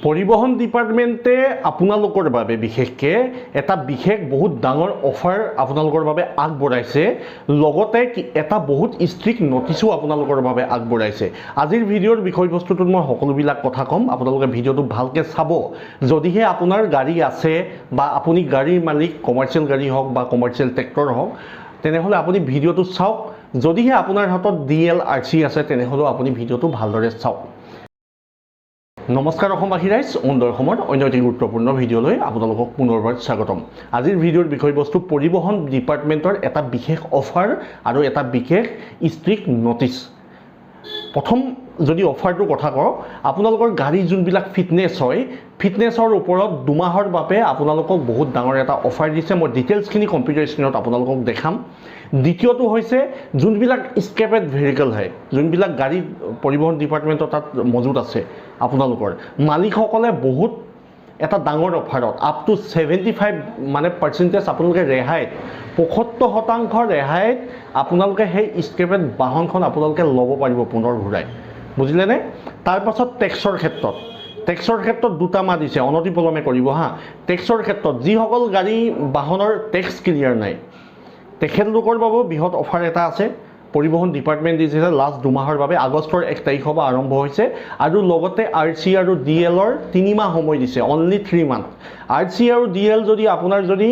পৰিবহন ডিপাৰ্টমেণ্টে আপোনালোকৰ বাবে বিশেষকৈ এটা বিশেষ বহুত ডাঙৰ অফাৰ আপোনালোকৰ বাবে আগবঢ়াইছে লগতে এটা বহুত ষ্ট্ৰিক্ট নটিছো আপোনালোকৰ বাবে আগবঢ়াইছে আজিৰ ভিডিঅ'ৰ বিষয়বস্তুটোত মই সকলোবিলাক কথা ক'ম আপোনালোকে ভিডিঅ'টো ভালকৈ চাব যদিহে আপোনাৰ গাড়ী আছে বা আপুনি গাড়ীৰ মালিক কমাৰ্চিয়েল গাড়ী হওক বা কমাৰ্চিয়েল ট্ৰেক্টৰ হওক তেনেহ'লে আপুনি ভিডিঅ'টো চাওক যদিহে আপোনাৰ হাতত DL RC আছে তেনেহ'লে আপুনি ভিডিঅ'টো ভালদৰে চাওক নমস্কাৰ অসমবাসী ৰাইজ অন্যৰ সময়ত অন্য এটি গুৰুত্বপূৰ্ণ ভিডিঅ'লৈ আপোনালোকক পুনৰবাৰ স্বাগতম আজিৰ ভিডিঅ'ৰ বিষয়বস্তু পৰিবহন ডিপাৰ্টমেণ্টৰ এটা বিশেষ অফাৰ আৰু এটা বিশেষ ষ্ট্ৰিক্ট নটিছ প্ৰথম যদি অফাৰটোৰ কথা কওঁ আপোনালোকৰ গাড়ী যোনবিলাক ফিটনেছ হয় ফিটনেছৰ ওপৰত 2 মাহৰ বাবে আপোনালোকক বহুত ডাঙৰ এটা অফাৰ দিছে মই ডিটেইলছখিনি কম্পিউটাৰ স্ক্ৰীনত আপোনালোকক দেখাম দ্বিতীয়টো হৈছে যোনবিলাক স্ক্ৰেপেড ভেহিকল হয় যোনবিলাক গাড়ী পৰিবহন ডিপাৰ্টমেণ্টৰ তাত মজুত আছে আপোনালোকৰ মালিকসকলে বহুত এটা ডাঙৰ অফাৰত আপ টু 75 মানে পাৰ্চেণ্টেজ আপোনালোকে ৰেহাইত 75% ৰেহাইত আপোনালোকে সেই স্ক্ৰেপেড বাহনখন আপোনালোকে ল'ব পাৰিব পুনৰ ঘূৰাই বুজিলেনে তাৰপাছত টেক্সৰ ক্ষেত্ৰত দুটা মাহ দিছে অনতিপলমে কৰিব হা টেক্সৰ ক্ষেত্ৰত যিসকল গাড়ী বাহনৰ টেক্স ক্লিয়াৰ নাই তেখেতলোকৰ বাবে বৃহৎ অফাৰ এটা আছে পৰিবহন ডিপাৰ্টমেণ্ট দিছে লাষ্ট 2 মাহৰ বাবে আগষ্টৰ 1 তাৰিখৰ পৰা আৰম্ভ হৈছে আৰু লগতে RC আৰু DLৰ 3 মাহ সময় দিছে অনলি 3 মান্থ RC আৰু DL যদি আপোনাৰ যদি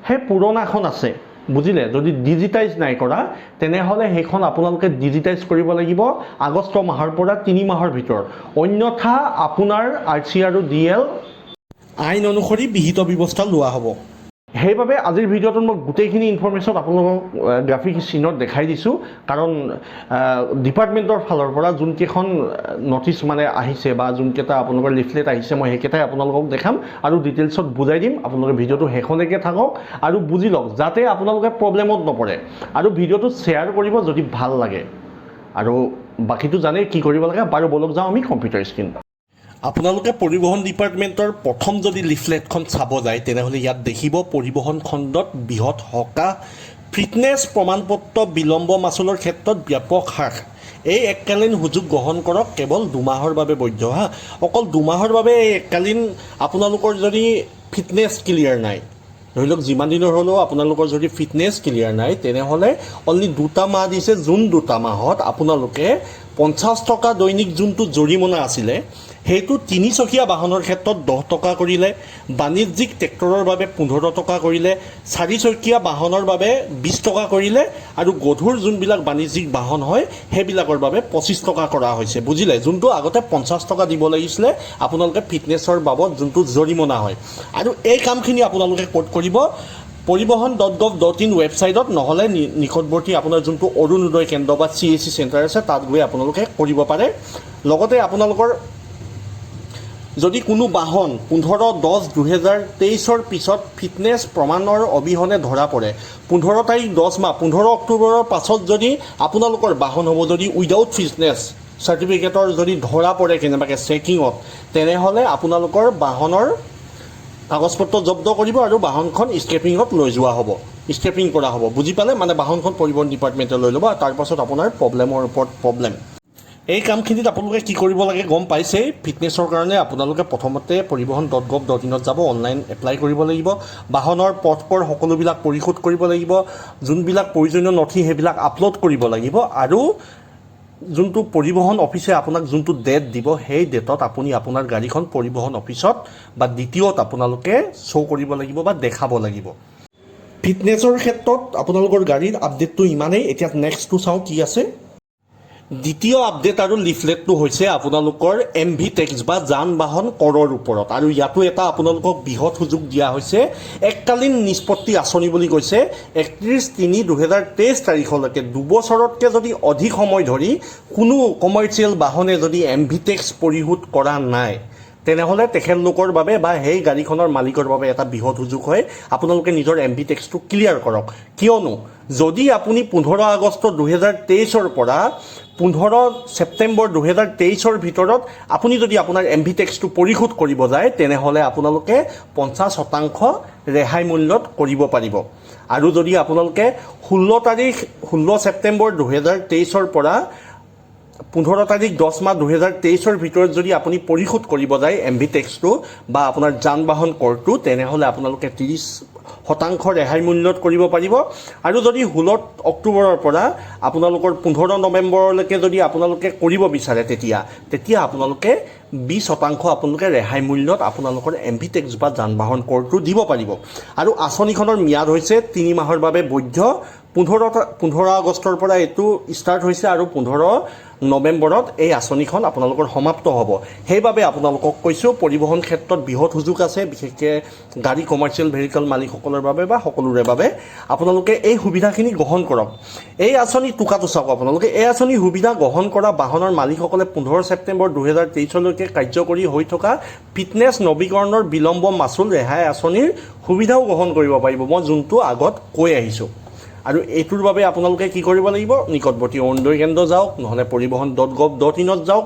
সেই পুৰণাখন আছে বুজিলে যদি ডিজিটাইজ নাই কৰা তেনেহ'লে সেইখন আপোনালোকে ডিজিটাইজ কৰিব লাগিব আগষ্ট মাহৰ পৰা 3 মাহৰ ভিতৰত অন্যথা আপোনাৰ RC আৰু DL আইন অনুসৰি বিহিত ব্যৱস্থা লোৱা হ'ব সেইবাবে আজিৰ ভিডিঅ'টোত মই গোটেইখিনি ইনফৰমেশ্যন আপোনালোকক গ্ৰাফিক স্ক্ৰীনত দেখাই দিছোঁ কাৰণ ডিপাৰ্টমেণ্টৰ ফালৰ পৰা যোনকেইখন নটিছ মানে আহিছে বা যোনকেইটা আপোনালোকৰ লিফলেট আহিছে মই সেইকেইটাই আপোনালোকক দেখাম আৰু ডিটেইলছত বুজাই দিম আপোনালোকে ভিডিঅ'টো শেষলৈকে থাকক আৰু বুজি লওক যাতে আপোনালোকে প্ৰব্লেমত নপৰে আৰু ভিডিঅ'টো শ্বেয়াৰ কৰিব যদি ভাল লাগে আৰু বাকীটো জানেই কি কৰিব লাগে বাৰু বলক যাওঁ আমি কম্পিউটাৰ স্ক্ৰীন আপোনালোকে পৰিবহন ডিপাৰ্টমেণ্টৰ প্ৰথম যদি লিফলেটখন চাব যায় তেনেহ'লে ইয়াত দেখিব পৰিবহন খণ্ডত বৃহৎ সকাহ ফিটনেছ প্ৰমাণপত্ৰ বিলম্ব মাচুলৰ ক্ষেত্ৰত ব্যাপক হ্ৰাস এই এককালীন সুযোগ গ্ৰহণ কৰক কেৱল 2 মাহৰ বাবে বৈধ হা অকল 2 মাহৰ বাবে এই এককালীন আপোনালোকৰ যদি ফিটনেছ ক্লিয়াৰ নাই ধৰি লওক যিমান দিনৰ হ'লেও আপোনালোকৰ যদি ফিটনেছ ক্লিয়াৰ নাই তেনেহ'লে অনলি 2 মাহ দিছে যোন 2 মাহত আপোনালোকে 50 টকা দৈনিক যোনটো জৰিমনা আছিলে সেইটো 3 চকীয়া বাহনৰ ক্ষেত্ৰত 10 টকা কৰিলে বাণিজ্যিক ট্ৰেক্টৰৰ বাবে 15 টকা কৰিলে 4 চকীয়া বাহনৰ বাবে 20 টকা কৰিলে আৰু গধুৰ যোনবিলাক বাণিজ্যিক বাহন হয় সেইবিলাকৰ বাবে 25 টকা কৰা হৈছে বুজিলে যোনটো আগতে 50 টকা দিব লাগিছিলে আপোনালোকে ফিটনেছৰ বাবদ যোনটো জৰিমনা হয় আৰু এই কামখিনি আপোনালোকে ক'ত কৰিব পৰিবহন.gov.in ৱেবছাইটত নহ'লে নিকটৱৰ্তী আপোনাৰ যোনটো অৰুণোদয় কেন্দ্ৰ বা CAC চেণ্টাৰ আছে তাত গৈ আপোনালোকে কৰিব পাৰে লগতে আপোনালোকৰ যদি কোনো বাহন 15/10/2023 পিছত ফিটনেছ প্ৰমাণৰ অবিহনে ধৰা পৰে 15 তাৰিখ 10 মাহ 15 অক্টোবৰৰ পাছত যদি আপোনালোকৰ বাহন হ'ব যদি উইদাউট ফিটনেছ চাৰ্টিফিকেটৰ যদি ধৰা পৰে কেনেবাকৈ চেকিঙত তেনেহ'লে আপোনালোকৰ বাহনৰ কাগজপত্ৰ জব্দ কৰিব আৰু বাহনখন স্ক্ৰেপিঙত লৈ যোৱা হ'ব স্ক্ৰেপিং কৰা হ'ব বুজি পালে মানে বাহনখন পৰিবহন ডিপাৰ্টমেণ্টে লৈ ল'ব আৰু তাৰপাছত আপোনাৰ প্ৰব্লেমৰ ওপৰত প্ৰব্লেম এই কামখিনিত আপোনালোকে কি কৰিব লাগে গম পাইছে ফিটনেছৰ কাৰণে আপোনালোকে প্ৰথমতে পৰিবহন.gov.in যাব অনলাইন এপ্লাই কৰিব লাগিব বাহনৰ পথকৰ সকলোবিলাক পৰিশোধ কৰিব লাগিব যোনবিলাক প্ৰয়োজনীয় নথি সেইবিলাক আপলোড কৰিব লাগিব আৰু যোনটো পৰিবহন অফিচে আপোনাক যোনটো ডেট দিব সেই ডেটত আপুনি আপোনাৰ গাড়ীখন পৰিবহন অফিচত বা দ্বিতীয়ত আপোনালোকে শ্ব' কৰিব লাগিব বা দেখাব লাগিব ফিটনেছৰ ক্ষেত্ৰত আপোনালোকৰ গাড়ীৰ আপডেটটো ইমানেই এতিয়া নেক্সটটো চাওঁ কি আছে দ্বিতীয় আপডেট আৰু লিফলেটটো হৈছে আপোনালোকৰ MV টেক্স বা যান বাহন কৰৰ ওপৰত আৰু ইয়াতো এটা আপোনালোকক বৃহৎ সুযোগ দিয়া হৈছে এককালীন নিষ্পত্তি আঁচনি বুলি কৈছে 31/3/2023 তাৰিখলৈকে 2 বছৰতকৈ যদি অধিক সময় ধৰি কোনো কমাৰ্চিয়েল বাহনে যদি MV টেক্স পৰিশোধ কৰা নাই তেনেহ'লে তেখেতলোকৰ বাবে বা সেই গাড়ীখনৰ মালিকৰ বাবে এটা বৃহৎ সুযোগ হয় আপোনালোকে নিজৰ MV টেক্সটো ক্লিয়াৰ কৰক কিয়নো যদি আপুনি 15 আগষ্ট 2023 পৰা 15 ছেপ্টেম্বৰ 2023 ভিতৰত আপুনি যদি আপোনাৰ MV টেক্সটো পৰিশোধ কৰিব যায় তেনেহ'লে আপোনালোকে 50% ৰেহাই মূল্যত কৰিব পাৰিব আৰু যদি আপোনালোকে 16 ছেপ্টেম্বৰ 2023 পৰা 15 তাৰিখ 10 মাহ 2023 ভিতৰত যদি আপুনি পৰিশোধ কৰিব যায় এমভি টেক্সটো বা আপোনাৰ যান বাহন কৰটো, তেনেহ'লে আপোনালোকে 30% ৰেহাই মূল্যত কৰিব পাৰিব। আৰু যদি 16 অক্টোবৰৰ পৰা আপোনালোকৰ 15 নৱেম্বৰলৈকে যদি আপোনালোকে কৰিব বিচাৰে তেতিয়া আপোনালোকে 20% আপোনালোকে ৰেহাই মূল্যত আপোনালোকৰ এমভি টেক্স বা যান বাহন কৰটো দিব পাৰিব। আৰু আঁচনিখনৰ ম্যাদ হৈছে 3 মাহৰ বাবে বৈধ। 15 আগষ্টৰ পৰা এইটো ষ্টাৰ্ট হৈছে আৰু 15 নৱেম্বৰত এই আঁচনিখন আপোনালোকৰ সমাপ্ত হ'ব। সেইবাবে আপোনালোকক কৈছোঁ, পৰিবহণ ক্ষেত্ৰত বৃহৎ সুযোগ আছে, বিশেষকৈ গাড়ী কমাৰ্চিয়েল ভেহিকল মালিকসকলৰ বাবে বা সকলোৰে বাবে। আপোনালোকে এই সুবিধাখিনি গ্ৰহণ কৰক। এই আঁচনি টোকাটো চাওক আপোনালোকে। এই আঁচনি সুবিধা গ্ৰহণ কৰা বাহনৰ মালিকসকলে 15 ছেপ্টেম্বৰ 2023 কাৰ্যকৰী হৈ থকা ফিটনেছ নৱীকৰণৰ বিলম্ব মাচুল ৰেহাই আঁচনিৰ সুবিধাও গ্ৰহণ কৰিব পাৰিব, মই যোনটো আগত কৈ আহিছোঁ। আৰু এইটোৰ বাবে আপোনালোকে কি কৰিব লাগিব, নিকটৱৰ্তী অৰুণোদয় কেন্দ্ৰ যাওক, নহ'লে পৰিবহণ.gov.in যাওক।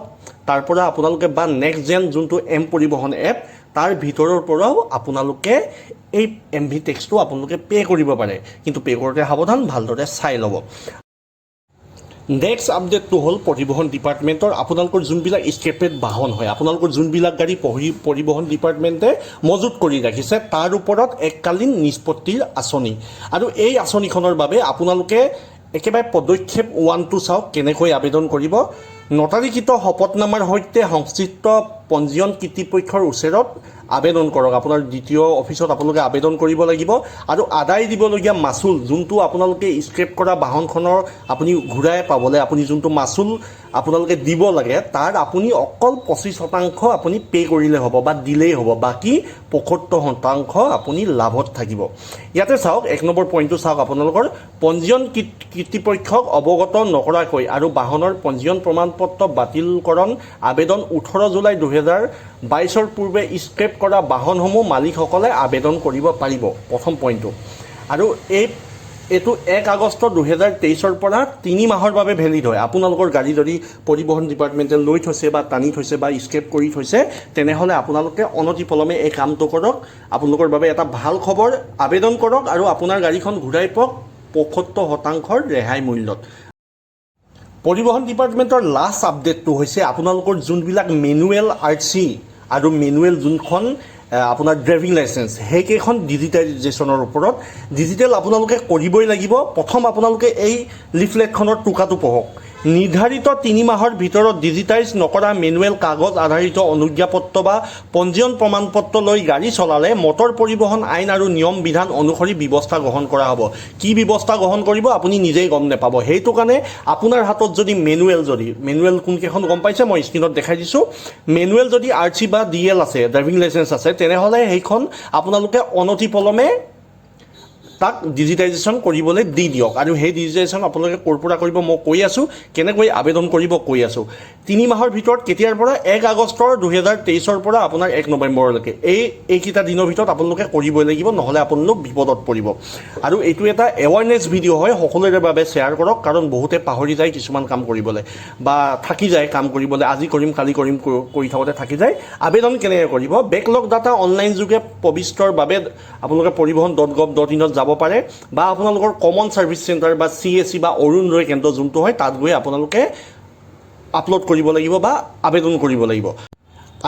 তাৰ পৰা আপোনালোকে বা নেক্সট জেন যোনটো পৰিবহণ এপ, তাৰ ভিতৰৰ পৰাও আপোনালোকে এই এমভি টেক্সটো আপোনালোকে পে' কৰিব পাৰে। কিন্তু পে' কৰোঁতে সাৱধান, ভালদৰে চাই ল'ব। নেক্সট আপডেটটো হ'ল পৰিবহণ ডিপাৰ্টমেণ্টৰ আপোনালোকৰ যোনবিলাক স্ক্ৰেপেড বাহন হয়, আপোনালোকৰ যোনবিলাক গাড়ী পৰিবহণ ডিপাৰ্টমেণ্টে মজুত কৰি ৰাখিছে, তাৰ ওপৰত এককালীন নিষ্পত্তিৰ আঁচনি। আৰু এই আঁচনিখনৰ বাবে আপোনালোকে একেবাৰে পদক্ষেপ 1টো চাওক, কেনেকৈ আবেদন কৰিব। নটাৰীকৃত শপতনামাৰ সৈতে সংশ্লিষ্ট পঞ্জীয়ন কৰ্তৃপক্ষৰ ওচৰত আবেদন কৰক। আপোনাৰ দ্বিতীয় অফিচত আপোনালোকে আবেদন কৰিব লাগিব। আৰু আদায় দিবলগীয়া মাচুল, যোনটো আপোনালোকে স্ক্ৰেপ কৰা বাহনখনৰ আপুনি ঘূৰাই পাবলৈ আপুনি যোনটো মাচুল আপোনালোকে দিব লাগে, তাৰ আপুনি অকল 25% আপুনি পে' কৰিলে হ'ব বা দিলেই হ'ব। বাকী 75% আপুনি লাভত থাকিব। ইয়াতে চাওক, 1 নম্বৰ পইণ্টটো চাওক আপোনালোকৰ। পঞ্জীয়ন কৰ্তৃপক্ষক অৱগত নকৰাকৈ আৰু বাহনৰ পঞ্জীয়ন প্ৰমাণপত্ৰ বাতিলকৰণ আবেদন 18 জুলাই 2022 পূৰ্বে স্ক্ৰেপ কৰা বাহনসমূহ মালিকসকলে আবেদন কৰিব পাৰিব, প্ৰথম পইণ্টটো। আৰু এইটো 1 আগষ্ট 2023 পৰা 3 মাহৰ বাবে ভেলিড হয়। আপোনালোকৰ গাড়ী যদি পৰিবহণ ডিপাৰ্টমেণ্টে লৈ থৈছে বা টানি থৈছে বা স্ক্ৰেপ কৰি থৈছে, তেনেহ'লে আপোনালোকে অনতিপলমে এই কামটো কৰক। আপোনালোকৰ বাবে এটা ভাল খবৰ, আবেদন কৰক আৰু আপোনাৰ গাড়ীখন ঘূৰাই পাওক 75% ৰেহাই মূল্যত। পৰিবহণ ডিপাৰ্টমেণ্টৰ লাষ্ট আপডেটটো হৈছে আপোনালোকৰ যোনবিলাক মেনুৱেল RC আৰু মেনুৱেল যোনখন আপোনাৰ ড্ৰাইভিং লাইচেঞ্চ, সেইকেইখন ডিজিটাইজেশ্যনৰ ওপৰত। ডিজিটেল আপোনালোকে কৰিবই লাগিব। প্ৰথম আপোনালোকে এই লিফলেটখনৰ টোকাটো পঢ়ক। নিৰ্ধাৰিত 3 মাহৰ ভিতৰত ডিজিটাইজ নকৰা মেনুৱেল কাগজ আধাৰিত অনুজ্ঞাপত্ৰ বা পঞ্জীয়ন প্ৰমাণপত্ৰ লৈ গাড়ী চলালে মটৰ পৰিবহণ আইন আৰু নিয়ম বিধান অনুসৰি ব্যৱস্থা গ্ৰহণ কৰা হ'ব। কি ব্যৱস্থা গ্ৰহণ কৰিব আপুনি নিজেই গম নাপাব। সেইটো কাৰণে আপোনাৰ হাতত যদি মেনুৱেল কোনকেইখন গম পাইছে, মই স্ক্ৰীণত দেখাই দিছোঁ। মেনুৱেল যদি RC বা DL আছে, ড্ৰাইভিং লাইচেঞ্চ আছে, তেনেহ'লে সেইখন আপোনালোকে অনতিপলমে তাক ডিজিটাইজেশ্যন কৰিবলৈ দি দিয়ক। আৰু সেই ডিজিটাইজেশ্যন আপোনালোকে ক'ৰ পৰা কৰিব মই কৈ আছোঁ, কেনেকৈ আবেদন কৰিব কৈ আছোঁ। 3 মাহৰ ভিতৰত কেতিয়াৰ পৰা, 1 আগষ্টৰ 2023 পৰা আপোনাৰ 1 নৱেম্বৰলৈকে এইকেইটা দিনৰ ভিতৰত আপোনালোকে কৰিবই লাগিব, নহ'লে আপোনালোক বিপদত পৰিব। আৰু এইটো এটা এৱাৰনেছ ভিডিঅ' হয়, সকলোৰে বাবে শ্বেয়াৰ কৰক, কাৰণ বহুতে পাহৰি যায় কিছুমান কাম কৰিবলৈ বা থাকি যায় কাম কৰিবলৈ, আজি কৰিম কালি কৰিম কৰি থাকোঁতে থাকি যায়। আবেদন কেনেকৈ কৰিব, বেকলগ ডাটা অনলাইন যোগে প্ৰবিষ্টৰ বাবে আপোনালোকে পৰিবহণ.gov.in যাব পাৰে বা আপোনালোকৰ কমন ছাৰ্ভিচ চেণ্টাৰ বা CSC বা অৰুণোদয় কেন্দ্ৰ যোনটো হয়, তাত গৈ আপোনালোকে আপলোড কৰিব লাগিব বা আবেদন কৰিব লাগিব।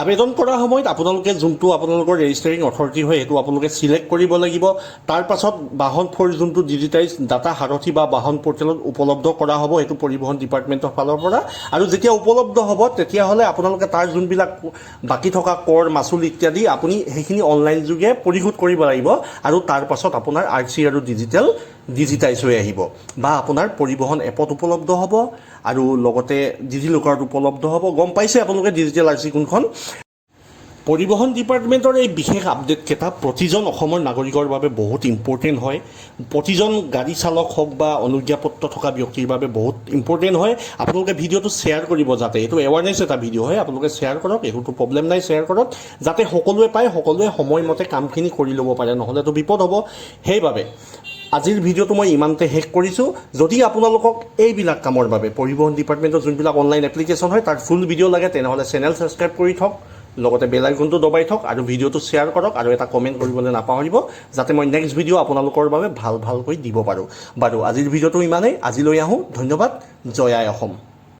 আবেদন কৰাৰ সময়ত আপোনালোকে যোনটো আপোনালোকৰ ৰেজিষ্টাৰিং অথৰিটি হয়, সেইটো আপোনালোকে চিলেক্ট কৰিব লাগিব। তাৰ পাছত বাহন ফৰ যোনটো ডিজিটাইজ ডাটা সাৰথি বা বাহন পৰ্টেলত উপলব্ধ কৰা হ'ব, সেইটো পৰিবহণ ডিপাৰ্টমেণ্টৰ ফালৰ পৰা। আৰু যেতিয়া উপলব্ধ হ'ব, তেতিয়াহ'লে আপোনালোকে তাৰ যোনবিলাক বাকী থকা কৰ মাচুল ইত্যাদি আপুনি সেইখিনি অনলাইন যোগে পৰিশোধ কৰিব লাগিব। আৰু তাৰ পাছত আপোনাৰ RC আৰু ডিজিটাইজ হৈ আহিব বা আপোনাৰ পৰিবহণ এপত উপলব্ধ হ'ব আৰু লগতে ডিজিলকাৰত উপলব্ধ হ'ব। গম পাইছে আপোনালোকে ডিজিটেল RC কোনখন। পৰিবহণ ডিপাৰ্টমেণ্টৰ এই বিশেষ আপডেটকেইটা প্ৰতিজন অসমৰ নাগৰিকৰ বাবে বহুত ইম্পৰ্টেণ্ট হয়। প্ৰতিজন গাড়ী চালক হওক বা অনুজ্ঞাপত্ৰ থকা ব্যক্তিৰ বাবে বহুত ইম্পৰ্টেণ্ট হয়। আপোনালোকে ভিডিঅ'টো শ্বেয়াৰ কৰিব, যাতে এইটো এৱাৰনেছ এটা ভিডিঅ' হয়, আপোনালোকে শ্বেয়াৰ কৰক, এইটোতো প্ৰব্লেম নাই, শ্বেয়াৰ কৰক, যাতে সকলোৱে পায়, সকলোৱে সময়মতে কামখিনি কৰি ল'ব পাৰে, নহ'লেতো বিপদ হ'ব। সেইবাবে আজিৰ ভিডিঅ'টো মই ইমানতে শেষ কৰিছোঁ। যদি আপোনালোকক এইবিলাক কামৰ বাবে পৰিবহণ ডিপাৰ্টমেণ্টৰ যোনবিলাক অনলাইন এপ্লিকেশ্যন হয় তাৰ ফুল ভিডিঅ' লাগে, তেনেহ'লে চেনেল ছাবস্ক্ৰাইব কৰি থওক, লগতে বেল আইকনটো দবাই থওক আৰু ভিডিঅ'টো শ্বেয়াৰ কৰক আৰু এটা কমেণ্ট কৰিবলৈ নাপাহৰিব, যাতে মই নেক্সট ভিডিঅ' আপোনালোকৰ বাবে ভালকৈ দিব পাৰোঁ। বাৰু আজিৰ ভিডিঅ'টো ইমানেই, আজিলৈ আহোঁ। ধন্যবাদ। জয় আই অসম।